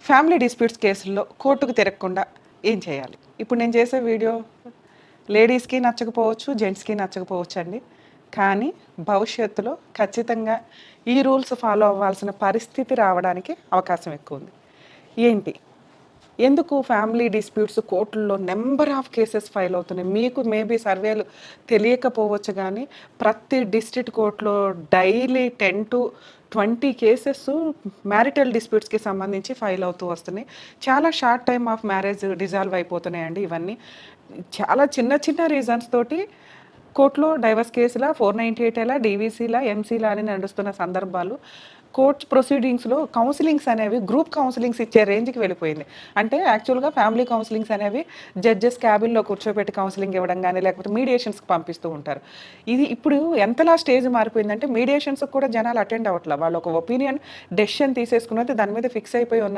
Family disputes కేసుల్లో కోర్టుకు తిరగకుండా ఏం చేయాలి? ఇప్పుడు నేను చేసే వీడియో లేడీస్‌కి నచ్చకపోవచ్చు, జెంట్స్‌కి నచ్చకపోవచ్చు అండి. కానీ భవిష్యత్తులో ఖచ్చితంగా ఈ రూల్స్ ఫాలో అవ్వాల్సిన పరిస్థితి రావడానికి అవకాశం ఎక్కువుంది. ఏంటి? ఎందుకు ఫ్యామిలీ డిస్ప్యూట్స్ కోర్టుల్లో నంబర్ ఆఫ్ కేసెస్ ఫైల్ అవుతున్నాయి? మీకు మేబీ సర్వేలు తెలియకపోవచ్చు గానీ, ప్రతి డిస్ట్రిక్ట్ కోర్ట్‌లో డైలీ 10-20 కేసెస్ మ్యారిటల్ డిస్ప్యూట్స్‌కి సంబంధించి ఫైల్ అవుతూ వస్తున్నాయి. చాలా short time of marriage dissolve అయిపోతున్నాయండి ఇవన్నీ. చాలా చిన్న చిన్న రీజన్స్ తోటి కోర్టులో డైవర్స్ కేసులా, 498 ఎలా, డీవీసీలా, ఎంసీలా అని నడుస్తున్న సందర్భాలు. కోర్ట్ ప్రొసీడింగ్స్‌లో కౌన్సిలింగ్స్ అనేవి గ్రూప్ కౌన్సిలింగ్స్ ఇచ్చే రేంజ్‌కి వెళ్ళిపోయింది. అంటే యాక్చువల్‌గా ఫ్యామిలీ కౌన్సిలింగ్స్ అనేవి జడ్జెస్ క్యాబిన్‌లో కూర్చోబెట్టి కౌన్సిలింగ్ ఇవ్వడం గాని, లేకపోతే మీడియేషన్స్‌కి పంపిస్తూ ఉంటారు. ఇది ఇప్పుడు ఎంతలా స్టేజ్ మారిపోయిందంటే మీడియేషన్స్‌కి కూడా జనాలు అటెండ్ అవ్వట్ల. వాళ్ళు ఒక ఒపీనియన్ డెసిషన్ తీసేసుకున్నది దాని మీద ఫిక్స్ అయిపోయి ఉన్నారు.